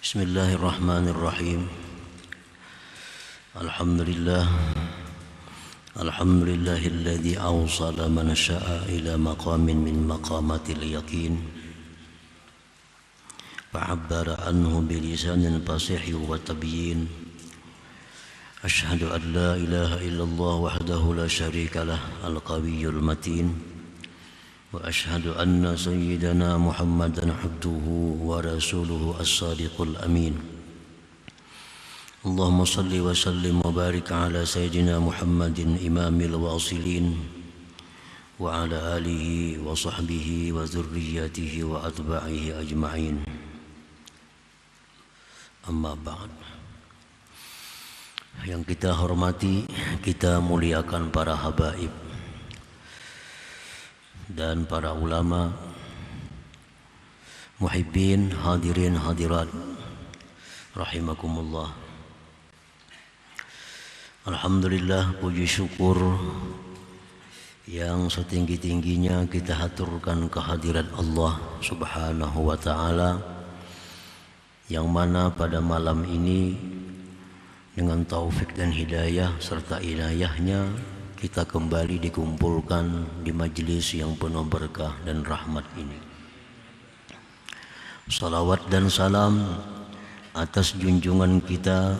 Bismillahirrahmanirrahim. Alhamdulillahilladzi awsala man syaa ila maqamin min maqamatil yaqin fa'abbara anhu bilisanin fasih wa tabyin. Ashhadu an la ilaha illallah wahdahu la syarika lah al-qawiyyul matin wa ashhadu anna sayyidana Muhammadan abduhu wa rasuluhu as-sadiqul amin. Allahumma salli wa sallim wa barik ala sayyidina Muhammadin imamil wasilin wa ala alihi wa sahbihi wa dhurriyyatihi wa atba'ihi ajma'in. Amma ba'd. Yang kita hormati, kita muliakan para habaib dan para ulama, muhibbin, hadirin hadirat rahimakumullah. Alhamdulillah, puji syukur yang setinggi-tingginya kita haturkan kehadirat Allah Subhanahu wa ta'ala, yang mana pada malam ini dengan taufik dan hidayah serta inayahnya kita kembali dikumpulkan di majlis yang penuh berkah dan rahmat ini. Salawat dan salam atas junjungan kita,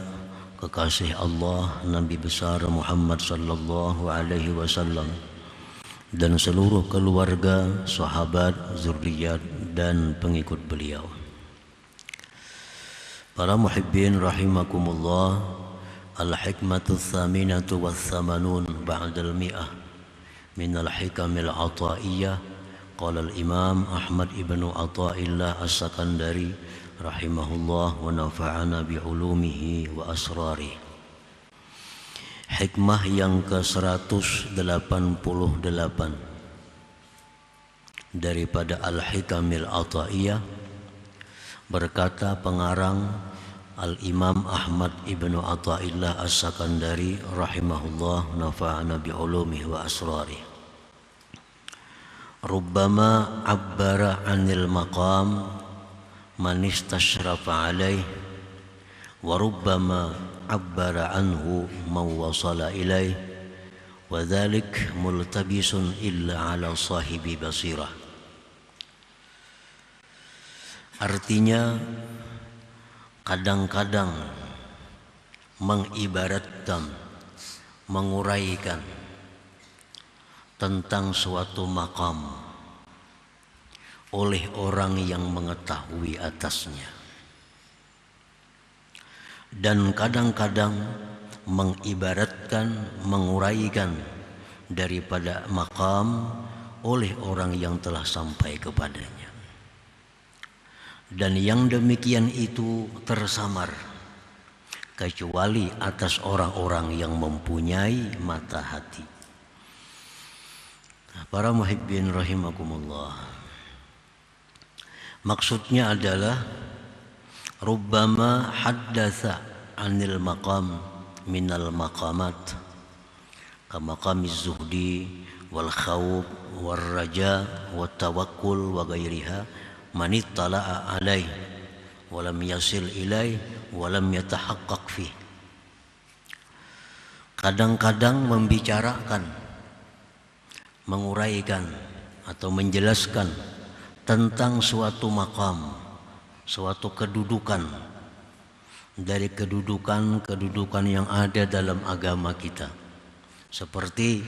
kekasih Allah, Nabi besar Muhammad sallallahu alaihi wasallam, dan seluruh keluarga, sahabat, zuriat dan pengikut beliau. Para muhibbin rahimakumullah, al-hikmatu tsaminatu wath-tsamanun ba'dal mi'ah min al-hikamil ata'iyyah. Qala al-imam Ahmad ibn Athaillah as-Sakandari rahimahullah wa nafa'ana bi'ulumihi wa asrarih. Hikmah yang ke-188 daripada al-hikamil ata'iyyah, berkata pengarang Al-Imam Ahmad ibn Athaillah as-Sakandari rahimahullah, nafa'ana bi'ulumihi wa asrarih. Rubbama abbara 'anil maqam man istashrafa 'alaih wa rubbama abbara 'anhu man wasala ilaih wa dhalik multabisun illa 'ala sahibi basirah. Artinya, kadang-kadang mengibaratkan, menguraikan tentang suatu makam oleh orang yang mengetahui atasnya, dan kadang-kadang mengibaratkan, menguraikan daripada makam oleh orang yang telah sampai kepadanya. Dan yang demikian itu tersamar kecuali atas orang-orang yang mempunyai mata hati. Para muhibbin rahimakumullah, maksudnya adalah rubbama haddatsa 'anil maqam minal maqamat kamaqamiz zuhdi wal khawf wal raja wat tawakkul wa ghairiha man ittala'a alaih wa lam yasil ilaih wa lam yatahaqqaq fi. Kadang-kadang membicarakan, menguraikan atau menjelaskan tentang suatu makam, suatu kedudukan dari kedudukan yang ada dalam agama kita, seperti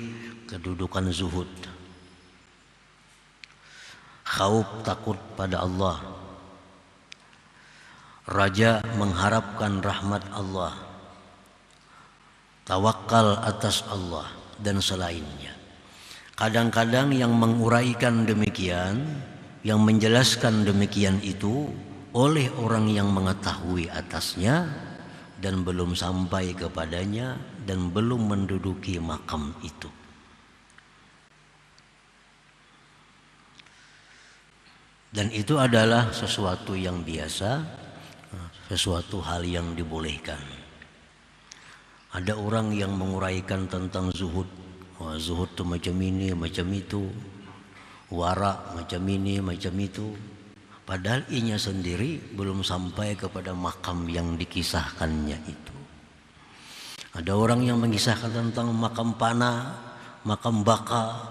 kedudukan zuhud, khauf, takut pada Allah, raja, mengharapkan rahmat Allah, tawakal atas Allah, dan selainnya. Kadang-kadang yang menguraikan demikian, yang menjelaskan demikian itu oleh orang yang mengetahui atasnya dan belum sampai kepadanya dan belum menduduki makam itu. Dan itu adalah sesuatu yang biasa, sesuatu hal yang dibolehkan. Ada orang yang menguraikan tentang zuhud. Wah, zuhud itu macam ini, macam itu. Wara macam ini, macam itu. Padahal inya sendiri belum sampai kepada makam yang dikisahkannya itu. Ada orang yang mengisahkan tentang makam Pana, makam Baka,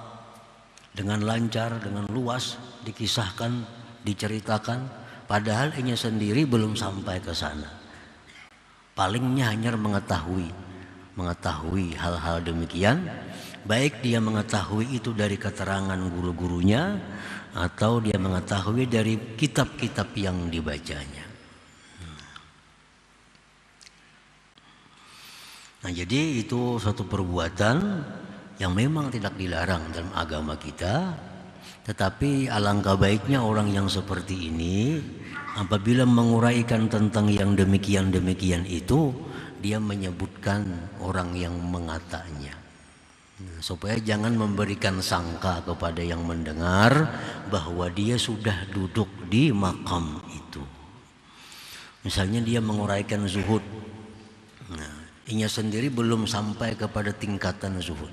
dengan lancar, dengan luas dikisahkan, diceritakan, padahal inya sendiri belum sampai ke sana. Palingnya hanya mengetahui hal-hal demikian, baik dia mengetahui itu dari keterangan guru-gurunya atau dia mengetahui dari kitab-kitab yang dibacanya. Nah, jadi itu suatu perbuatan yang memang tidak dilarang dalam agama kita, tetapi alangkah baiknya orang yang seperti ini apabila menguraikan tentang yang demikian-demikian itu, dia menyebutkan orang yang mengatanya, supaya jangan memberikan sangka kepada yang mendengar bahwa dia sudah duduk di makam itu. Misalnya dia menguraikan zuhud, inya sendiri belum sampai kepada tingkatan zuhud.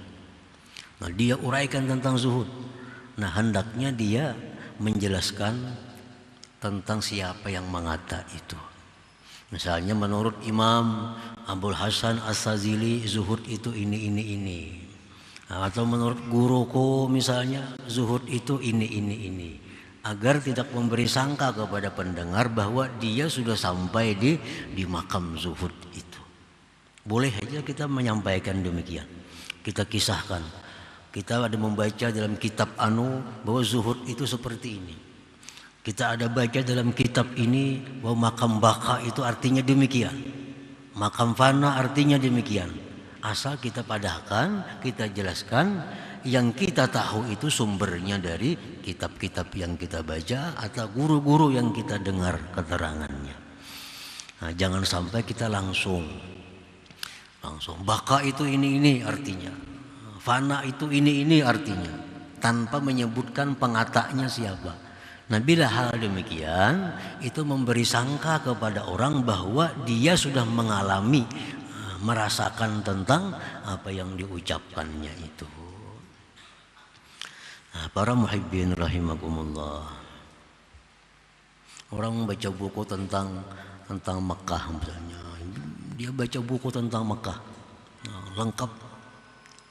Nah, dia uraikan tentang zuhud. Nah, hendaknya dia menjelaskan tentang siapa yang mengata itu. Misalnya menurut Imam Abul Hasan As-Sazili zuhud itu ini. Atau menurut guruku misalnya zuhud itu ini. Agar tidak memberi sangka kepada pendengar bahwa dia sudah sampai di makam zuhud itu. Boleh aja kita menyampaikan demikian. Kita kisahkan. Kita ada membaca dalam kitab bahwa zuhud itu seperti ini. Kita ada baca dalam kitab ini bahwa makam Baka itu artinya demikian. Makam Fana artinya demikian. Asal kita padahkan, kita jelaskan yang kita tahu itu sumbernya dari kitab-kitab yang kita baca atau guru-guru yang kita dengar keterangannya. Nah, jangan sampai kita langsung Baka itu ini artinya, Fana itu ini artinya, tanpa menyebutkan pengatanya siapa. Nah, bila hal demikian itu memberi sangka kepada orang bahwa dia sudah mengalami, merasakan tentang apa yang diucapkannya itu. Nah, para muhibbin rahimakumullah, orang membaca buku tentang Mekah misalnya, dia baca buku tentang Mekah, lengkap.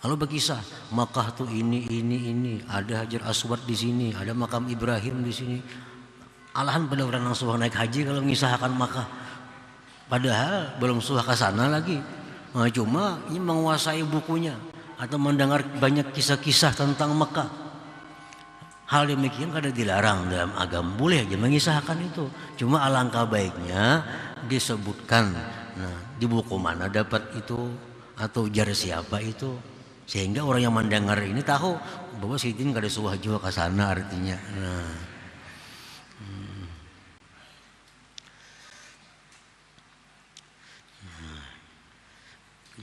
Lalu berkisah Mekah tuh ini, ada Hajar Aswad di sini, ada makam Ibrahim di sini. Alahan pada orang yang sudah naik haji kalau mengisahkan Mekah, padahal belum sudah ke sana lagi. Nah, cuma ini menguasai bukunya atau mendengar banyak kisah-kisah tentang Mekah. Hal demikian kada dilarang dalam agama, boleh aja mengisahkan itu. Cuma alangkah baiknya disebutkan, nah, di buku mana dapat itu atau jar siapa itu, sehingga orang yang mendengar ini tahu bahwa Sidin kada suah juga ke sana artinya. Nah,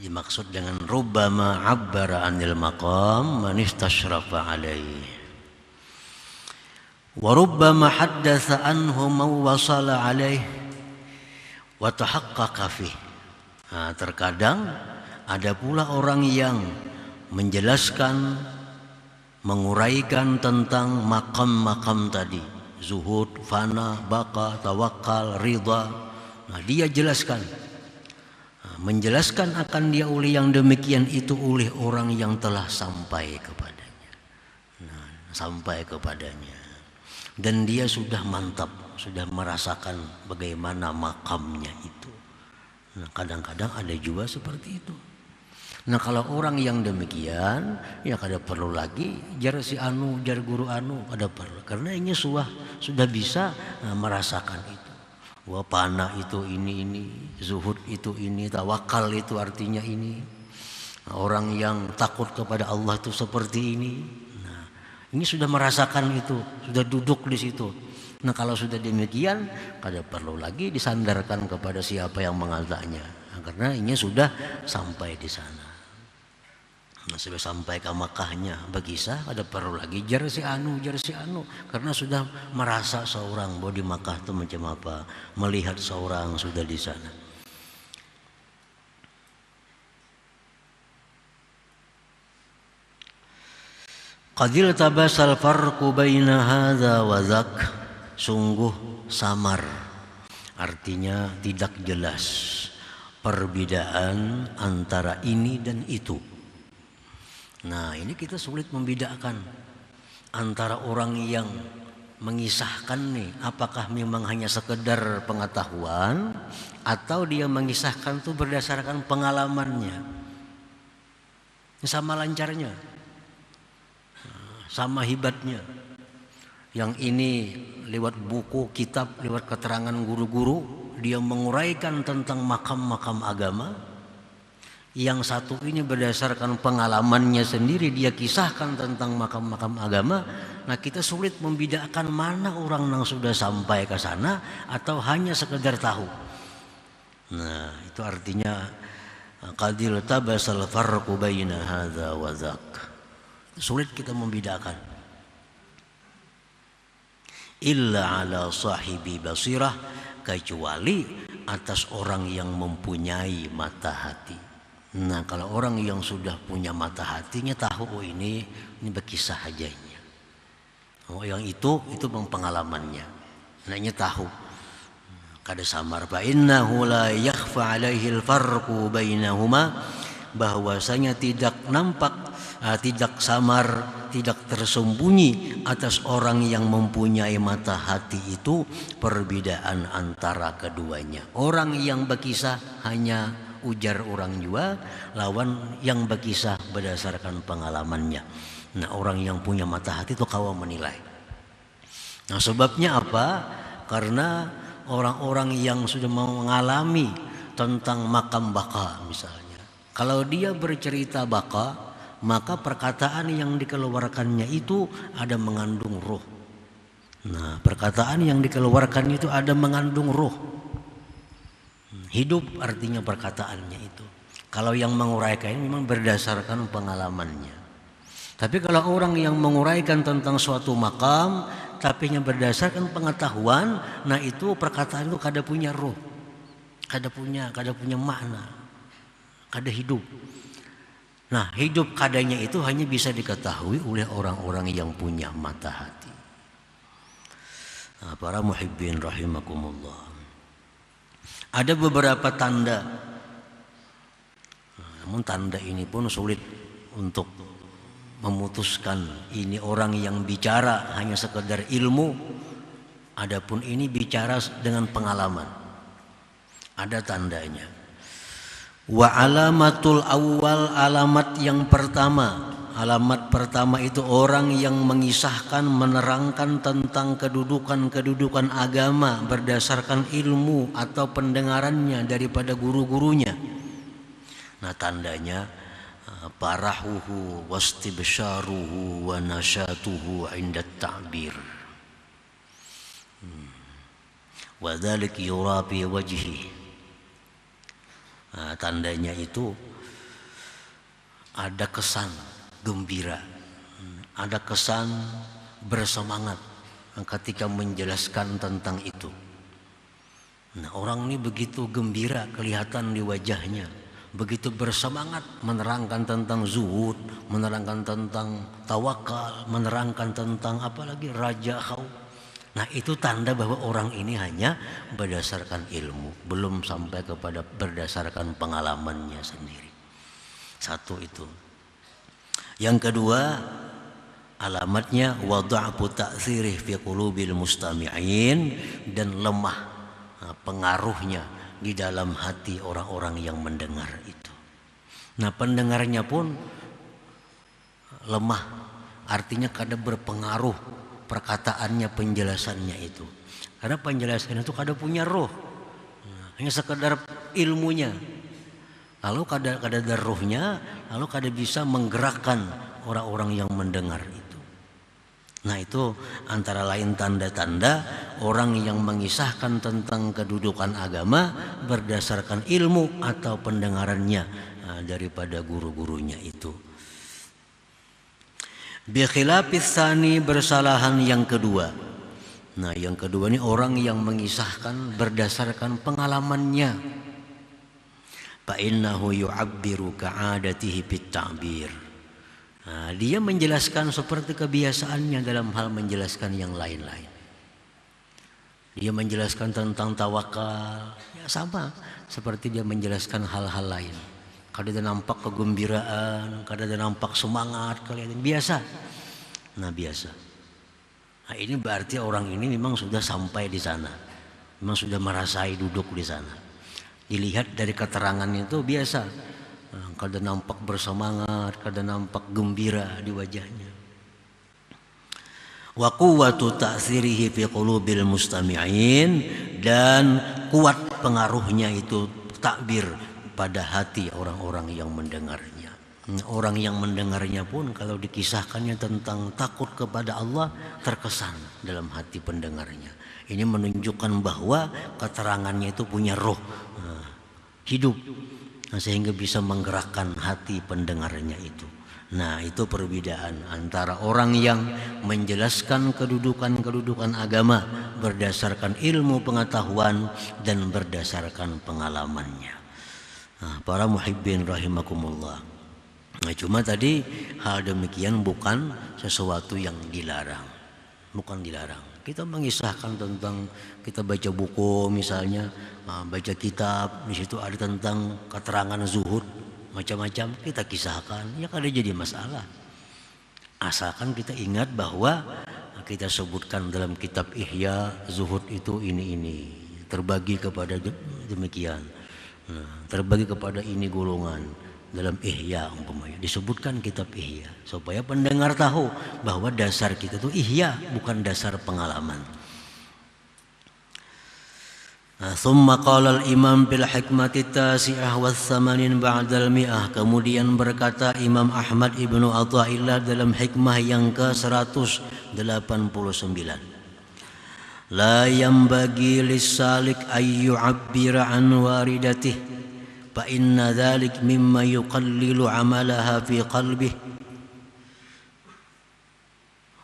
dimaksud dengan rubbama abbara anil maqam man istashrafa alaihi wa rubbama haddatsa anhu man wasala alaihi wa tahaqqaqa fihi. Nah, terkadang ada pula orang yang menjelaskan, menguraikan tentang makam-makam tadi, zuhud, fana, baka, tawakal, ridha. Nah, dia jelaskan, menjelaskan akan dia oleh yang demikian itu oleh orang yang telah sampai kepadanya. Nah, sampai kepadanya, dan dia sudah mantap, sudah merasakan bagaimana makamnya itu. Nah, kadang-kadang ada juga seperti itu. Nah, kalau orang yang demikian, ya kada perlu lagi jar si jar guru kada perlu, karena ini sudah bisa merasakan itu. Wah, pana itu ini, zuhud itu ini, tawakal itu artinya ini. Nah, orang yang takut kepada Allah itu seperti ini. Nah, ini sudah merasakan itu, sudah duduk di situ. Nah, kalau sudah demikian, kada perlu lagi disandarkan kepada siapa yang mengatanya. Nah, karena ini sudah sampai di sana. Nah, sudah sampai ke Makkahnya berkisah, ada perlu lagi jar si anu, karena sudah merasa seorang bahwa di Makkah itu macam apa, melihat seorang sudah di sana. Qadil tabasal farqu baina hadza wa dzak. sungguh samar, artinya tidak jelas perbedaan antara ini dan itu. Nah, ini kita sulit membedakan antara orang yang mengisahkan nih, apakah memang hanya sekedar pengetahuan atau dia mengisahkan itu berdasarkan pengalamannya. Sama lancarnya, sama hebatnya. Yang ini lewat buku, kitab, lewat keterangan guru-guru, dia menguraikan tentang makam-makam agama. Yang satu ini berdasarkan pengalamannya sendiri, dia kisahkan tentang makam-makam agama. Nah, kita sulit membedakan mana orang yang sudah sampai ke sana atau hanya sekedar tahu. Nah, itu artinya qadil tabasal farqu baina hadza wa dzak. Sulit kita membedakan. Illa ala sahibi basirah, kecuali atas orang yang mempunyai mata hati. Nah, kalau orang yang sudah punya mata hatinya tahu, oh ini berkisah aja ini. Oh, yang itu pengalamannya. Naknya tahu. Kada samar fa innahu la yakhfa alaihi al-farqu bainahuma, bahwasanya tidak nampak, tidak samar, tidak tersembunyi atas orang yang mempunyai mata hati itu perbedaan antara keduanya. Orang yang berkisah hanya ujar orang jua, lawan yang berkisah berdasarkan pengalamannya. Nah, orang yang punya mata hati itu kawan menilai. Nah, sebabnya apa? Karena orang-orang yang sudah mengalami tentang makam baka misalnya, kalau dia bercerita baka, maka perkataan yang dikeluarkannya itu ada mengandung roh. Nah, perkataan yang dikeluarkannya itu ada mengandung roh. Hidup artinya perkataannya itu. Kalau yang menguraikan memang berdasarkan pengalamannya. Tapi kalau orang yang menguraikan tentang suatu makam tapi yang berdasarkan pengetahuan, nah itu perkataan itu kada punya roh, kada punya makna, kada hidup. Nah, hidup kadanya itu hanya bisa diketahui oleh orang-orang yang punya mata hati. Nah, para muhibbin rahimakumullah. Ada beberapa tanda, namun tanda ini pun sulit untuk memutuskan ini orang yang bicara hanya sekedar ilmu, adapun ini bicara dengan pengalaman. Ada tandanya. Wa alamatul awal, alamat yang pertama. Alamat pertama itu orang yang mengisahkan, menerangkan tentang kedudukan agama berdasarkan ilmu atau pendengarannya daripada guru-gurunya. Nah, tandanya parahuhu wastibsyaruhu wa nasyatuhu inda ta'bir. Wa dzalik yura fi wajhi. Nah, tandanya itu ada kesan gembira, ada kesan bersemangat ketika menjelaskan tentang itu. Nah, orang ini begitu gembira kelihatan di wajahnya, begitu bersemangat menerangkan tentang zuhud, menerangkan tentang tawakal, menerangkan tentang apalagi raja khauf. Nah, itu tanda bahwa orang ini hanya berdasarkan ilmu, belum sampai kepada berdasarkan pengalamannya sendiri. Satu itu. Yang kedua, alamatnya wada'fu ta'thirih fi qulubil mustami'in, dan lemah pengaruhnya di dalam hati orang-orang yang mendengar itu. Nah, pendengarnya pun lemah, artinya kada berpengaruh perkataannya, penjelasannya itu. Karena penjelasan itu kada punya roh, hanya sekedar ilmunya. Lalu kada ada rohnya, lalu kada bisa menggerakkan orang-orang yang mendengar itu. Nah, itu antara lain tanda-tanda orang yang mengisahkan tentang kedudukan agama berdasarkan ilmu atau pendengarannya daripada guru-gurunya itu. Bi khilafis tsani, bersalahan yang kedua. Nah, yang kedua ini orang yang mengisahkan berdasarkan pengalamannya. Fa innahu yu'abbiru ka'adatihi bit ta'bir. Nah, dia menjelaskan seperti kebiasaannya dalam hal menjelaskan yang lain-lain. Dia menjelaskan tentang tawakal, ya sama seperti dia menjelaskan hal-hal lain. Kadang dia nampak kegembiraan, kadang dia nampak semangat, kalian biasa. Nah biasa. Nah ini berarti orang ini memang sudah sampai di sana, memang sudah merasai duduk di sana. Dilihat dari keterangannya itu biasa. Kadang nampak bersemangat, kadang nampak gembira di wajahnya. Wa quwwatu ta'thirihi fi qulubil mustami'in, dan kuat pengaruhnya itu takbir pada hati orang-orang yang mendengarnya. Orang yang mendengarnya pun kalau dikisahkannya tentang takut kepada Allah terkesan dalam hati pendengarnya. Ini menunjukkan bahwa keterangannya itu punya roh, hidup, sehingga bisa menggerakkan hati pendengarnya itu. Nah itu perbedaan antara orang yang menjelaskan kedudukan-kedudukan agama berdasarkan ilmu pengetahuan dan berdasarkan pengalamannya. Nah, para muhibbin rahimakumullah. Nah, cuma tadi hal demikian bukan sesuatu yang dilarang. Bukan dilarang. Kita mengisahkan tentang, kita baca buku misalnya, baca kitab, di situ ada tentang keterangan zuhud, macam-macam kita kisahkan, ya kada jadi masalah. Asalkan kita ingat bahwa kita sebutkan dalam kitab Ihya, zuhud itu ini terbagi kepada demikian, terbagi kepada ini golongan dalam Ihya umpamanya, disebutkan kitab Ihya supaya pendengar tahu bahwa dasar kita itu Ihya, bukan dasar pengalaman. Thumma qala al-imam bil hikmati tasi'ah wa thamanin ba'dal mi'ah. Kemudian berkata Imam Ahmad ibnu Athaillah dalam hikmah yang ke-189. La yanbaghi lis-salik ay yu'abbira an waridatih fa inna dhalik mimma yuqallilu 'amalaha fi qalbihi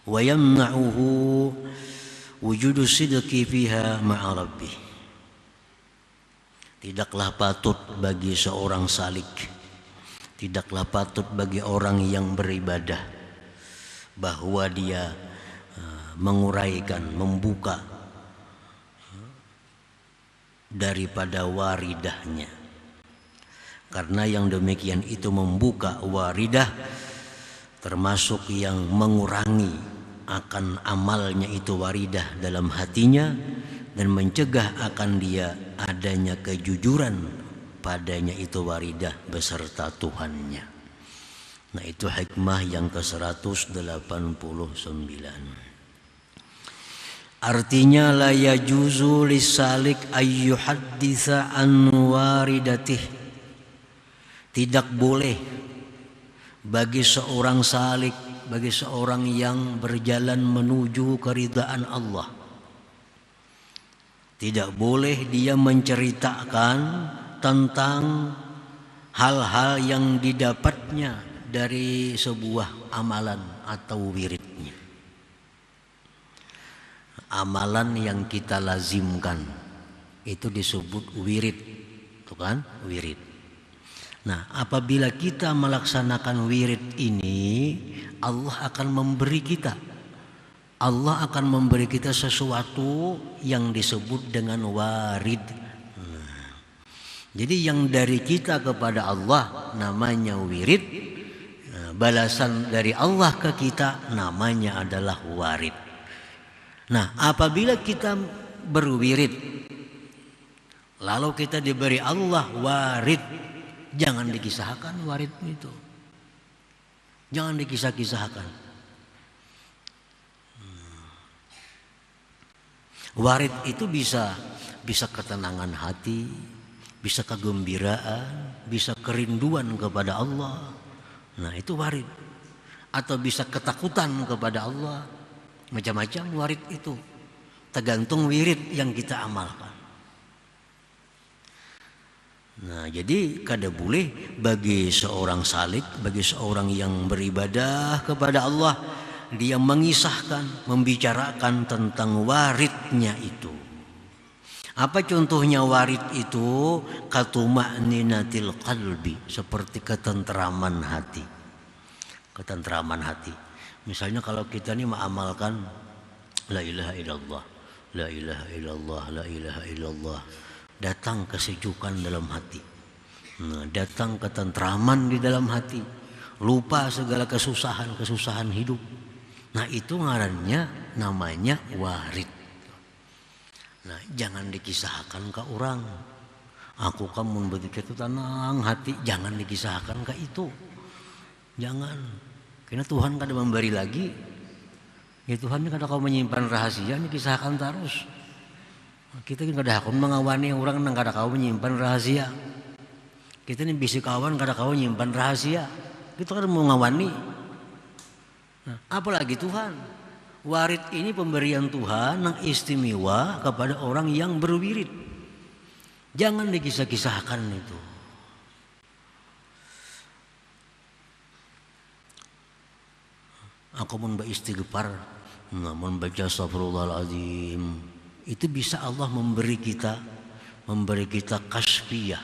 wa yamna'uhu wujudu sidqi fiha ma'a rabbih. Tidaklah patut bagi seorang salik, tidaklah patut bagi orang yang beribadah bahwa dia menguraikan, membuka daripada waridahnya. Karena yang demikian itu membuka waridah termasuk yang mengurangi akan amalnya itu waridah dalam hatinya dan mencegah akan dia adanya kejujuran padanya itu waridah beserta Tuhannya. Nah itu hikmah yang ke-189. Artinya la yajuzu lisalik ayyuhadditha an waridatih. Tidak boleh bagi seorang salik, bagi seorang yang berjalan menuju keridhaan Allah, tidak boleh dia menceritakan tentang hal-hal yang didapatnya dari sebuah amalan atau wiridnya. Amalan yang kita lazimkan itu disebut wirid, itu kan wirid. Nah, apabila kita melaksanakan wirid ini, Allah akan memberi kita, Allah akan memberi kita sesuatu yang disebut dengan warid. Jadi yang dari kita kepada Allah namanya wirid, balasan dari Allah ke kita namanya adalah warid. Nah, apabila kita berwirid lalu kita diberi Allah warid, jangan dikisahkan warid itu, jangan dikisah-kisahkan. Warid itu bisa ketenangan hati, bisa kegembiraan, bisa kerinduan kepada Allah. Nah itu warid. Atau bisa ketakutan kepada Allah. Macam-macam warid itu, tergantung wirid yang kita amalkan. Nah jadi kada boleh bagi seorang salik, bagi seorang yang beribadah kepada Allah, dia mengisahkan, membicarakan tentang waridnya itu. Apa contohnya warid itu? Katuma'ninatil qalbi, seperti ketentraman hati. Ketentraman hati. Misalnya kalau kita ini mengamalkan la ilaha illallah la ilaha illallah, la ilaha illallah. Datang kesejukan dalam hati. Nah, datang ketentraman di dalam hati. Lupa segala kesusahan hidup. Nah, itu ngarannya namanya warid. Nah, jangan dikisahkan ke orang. Aku kamu begitu tenang hati, jangan dikisahkan ke itu. Jangan. Karena Tuhan kada memberi lagi. Ya Tuhan ini kada kau menyimpan rahasia, ini kisahkan terus. Kita kan kada kau mengawani orang nang kada kau menyimpan rahasia. Kita ini bisi kawan kada kau menyimpan rahasia. Kita kan mau ngawani. Nah, apalagi Tuhan. Warid ini pemberian Tuhan yang istimewa kepada orang yang berwirid. Jangan dikisah-kisahkan itu. Aku istighfar, membaca astagfirullahaladzim, itu bisa Allah memberi kita kasfiyah,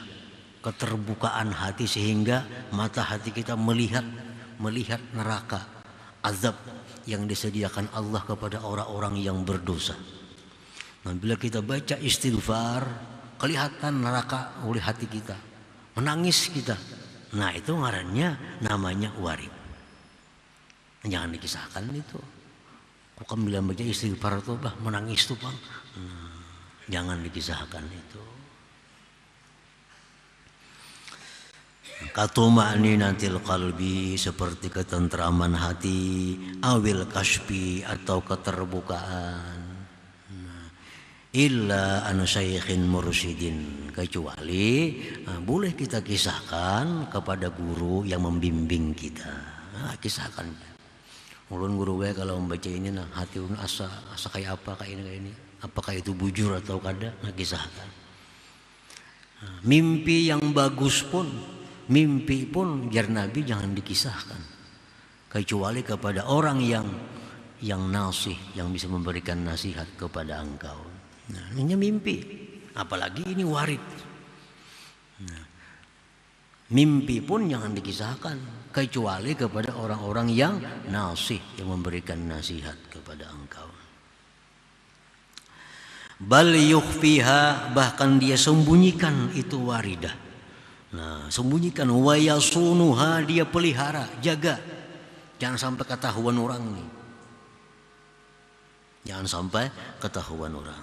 keterbukaan hati sehingga mata hati kita melihat neraka, azab yang disediakan Allah kepada orang-orang yang berdosa. Nah, bila kita baca istighfar, kelihatan neraka oleh hati kita, menangis kita. Nah, itu ngarannya namanya warid. Jangan dikisahkan itu. Kok kamu bilang baca istighfar itu bah menangis tuh bang. Jangan dikisahkan itu. Katuma'ninatil qalbi, seperti ketentraman hati, awil kasfi atau keterbukaan. Illa an syaikhin mursyidin, kecuali boleh kita kisahkan kepada guru yang membimbing kita. Kisahkan. Ulun guru gue kalau membaca ini nah hati ulun asa kayak apa kayak ini. Apakah itu bujur atau kada? Nah, kisahkan. Mimpi yang bagus pun, mimpi pun jar Nabi jangan dikisahkan. Kecuali kepada orang yang nasih, yang bisa memberikan nasihat kepada engkau. Nah, ini mimpi. Apalagi ini warid. Nah, mimpi pun jangan dikisahkan kecuali kepada orang-orang yang nasih, yang memberikan nasihat kepada engkau. Bal yukhfiha, bahkan dia sembunyikan itu waridah. Nah, sembunyikan, wa yasunuha, dia pelihara, jaga. Jangan sampai ketahuan orang nih. Jangan sampai ketahuan orang.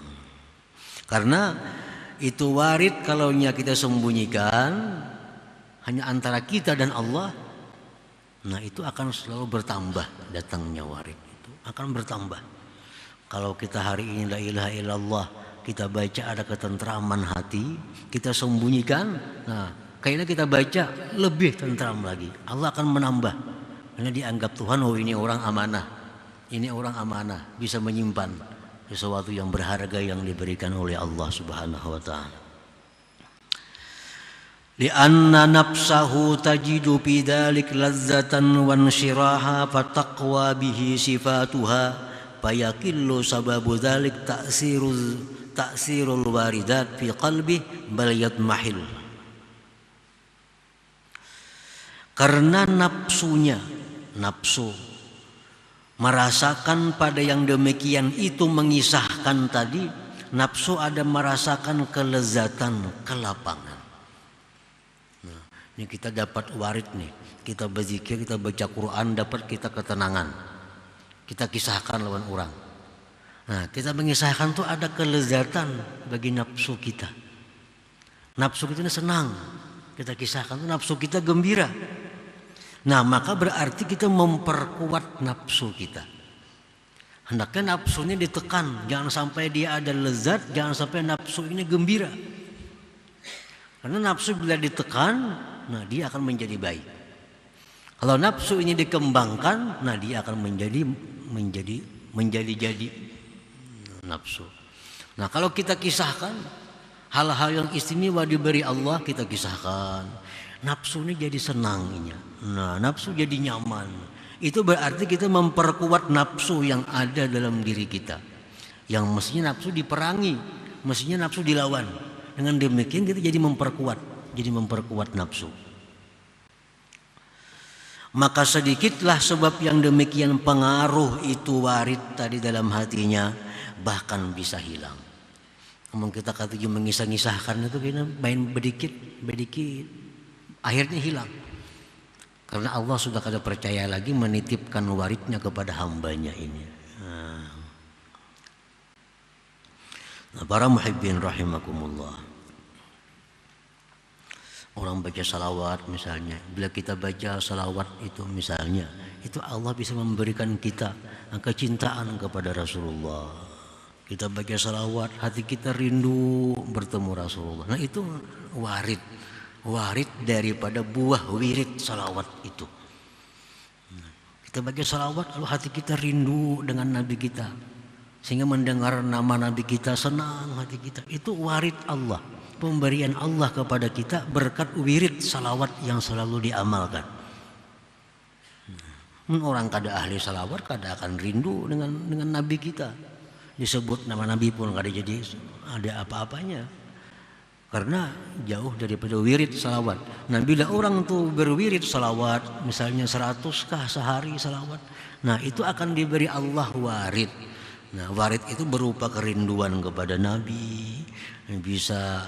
Karena itu warid kalau kita sembunyikan hanya antara kita dan Allah, nah itu akan selalu bertambah datangnya warid itu akan bertambah. Kalau kita hari ini la ilaha illallah, kita baca ada ketentraman hati, kita sembunyikan, nah kayaknya kita baca lebih tentram lagi, Allah akan menambah. Karena dianggap Tuhan, oh ini orang amanah, ini orang amanah, bisa menyimpan sesuatu yang berharga yang diberikan oleh Allah Subhanahu wa ta'ala. Lianna nafsahu tajidu bidalik lazzatan wa nsyiraha fataqwa bihi sifatuha fayakillu sababu dhalik ta'sirul waridat fi qalbi bal yatmahil. Karena nafsu merasakan pada yang demikian itu mengisahkan tadi, nafsu ada merasakan kelezatan, kelapangan. Ini kita dapat warid nih, kita berzikir, kita baca Quran, dapat kita ketenangan. Kita kisahkan lawan orang. Nah, kita mengisahkan tuh ada kelezatan bagi nafsu kita. Nafsu kita ini senang, kita kisahkan tuh nafsu kita gembira. Nah, maka berarti kita memperkuat nafsu kita. Hendaknya nafsunya ditekan, jangan sampai dia ada lezat, jangan sampai nafsu ini gembira. Karena nafsu bila ditekan, nah dia akan menjadi baik. Kalau nafsu ini dikembangkan, nah dia akan menjadi nafsu. Nah, kalau kita kisahkan hal-hal yang istimewa diberi Allah, kita kisahkan, nafsu ini jadi senangnya. Nah, nafsu jadi nyaman. Itu berarti kita memperkuat nafsu yang ada dalam diri kita. Yang mestinya nafsu diperangi, mestinya nafsu dilawan. Dengan demikian kita jadi memperkuat nafsu. Maka sedikitlah sebab yang demikian pengaruh itu warid tadi dalam hatinya bahkan bisa hilang. Namun kita kata mengisah-ngisahkan itu kita main bedikit, akhirnya hilang. Karena Allah sudah kada percaya lagi menitipkan waridnya kepada hambanya ini. Nah, para muhibbin rahimakumullah. Orang baca salawat misalnya, bila kita baca salawat itu misalnya, itu Allah bisa memberikan kita kecintaan kepada Rasulullah. Kita baca salawat, hati kita rindu bertemu Rasulullah. Nah itu warid daripada buah wirid salawat itu. Kita baca salawat lalu hati kita rindu dengan Nabi kita, sehingga mendengar nama Nabi kita senang hati kita. Itu warid Allah, pemberian Allah kepada kita berkat wirid salawat yang selalu diamalkan. Orang kada ahli salawat kada akan rindu dengan Nabi kita. Disebut nama Nabi pun kada jadi ada apa-apanya. Karena jauh daripada wirid salawat. Nah bila orang tuh berwirid salawat, misalnya 100 sehari salawat, nah itu akan diberi Allah warid. Nah warid itu berupa kerinduan kepada Nabi, bisa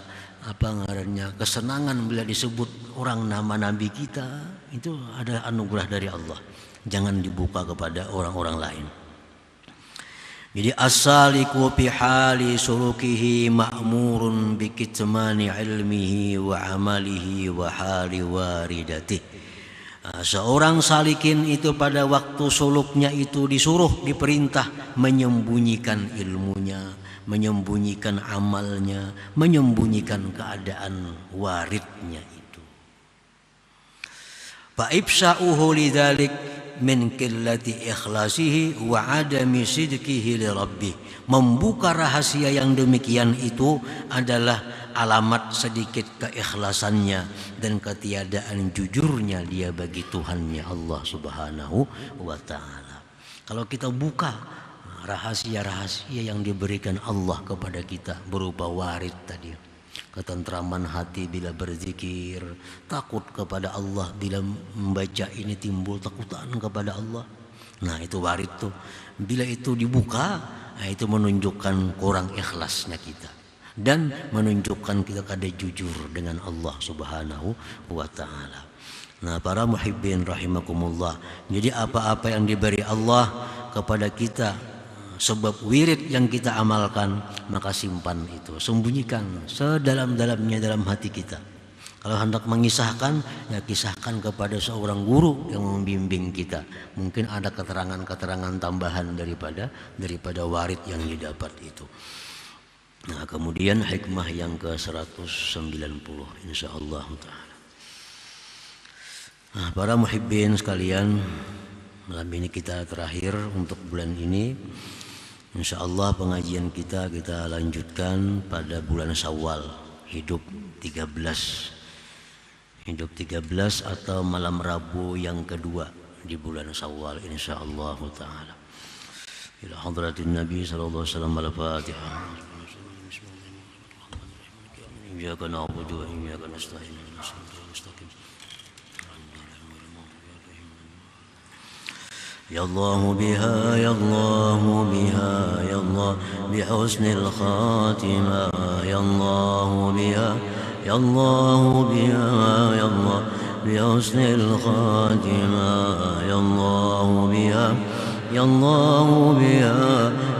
kesenangan bila disebut orang nama Nabi kita, itu ada anugerah dari Allah. Jangan dibuka kepada orang-orang lain. Jadi as-saliku fi hali sulukihi ma'murun bi kitmani ilmihi wa amalihi wa hali waridatihi. Seorang salikin itu pada waktu suluknya itu disuruh, diperintah menyembunyikan ilmunya, menyembunyikan amalnya, menyembunyikan keadaan waridnya itu. Fa ifsa'uhu lidzalik min qillati ikhlasihi wa adami sidqihi li rabbih. Membuka rahasia yang demikian itu adalah alamat sedikit keikhlasannya dan ketiadaan jujurnya dia bagi Tuhannya Allah Subhanahu wa taala. Kalau kita buka rahasia-rahasia yang diberikan Allah kepada kita berupa warid tadi, ketentraman hati bila berzikir, takut kepada Allah bila membaca ini, timbul takutan kepada Allah. Nah itu warid tuh. Bila itu dibuka, nah itu menunjukkan kurang ikhlasnya kita dan menunjukkan kita kada jujur dengan Allah Subhanahu wa taala. Nah para muhibbin rahimakumullah, jadi apa-apa yang diberi Allah kepada kita sebab wirid yang kita amalkan, maka simpan itu, sembunyikan sedalam-dalamnya dalam hati kita. Kalau hendak mengisahkan, ya kisahkan kepada seorang guru yang membimbing kita. Mungkin ada keterangan-keterangan tambahan daripada warid yang didapat itu. Nah kemudian hikmah yang ke-190 insyaallah ta'ala. Nah para muhibbin sekalian, malam ini kita terakhir untuk bulan ini. InsyaAllah pengajian kita lanjutkan pada bulan Syawal, hidup 13 atau malam Rabu yang kedua di bulan Syawal insyaallah ta'ala. Ila hadratin Nabi sallallahu alaihi wasallam al-Fatihah. Iyyaka na'budu wa iyyaka nasta'in. يا الله بها يا الله بها يا الله بحسن الخاتمة يا الله بها يا الله بها يا الله بحسن الخاتمة يا الله بها يا الله بها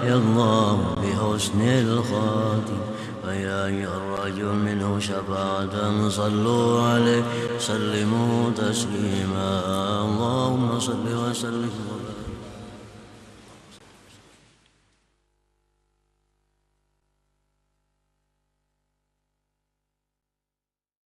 يا الله بحسن الخاتمة فيا أيها الرجل منه شفاعة صلوا عليه سلموا تسليما اللهم صل وسلم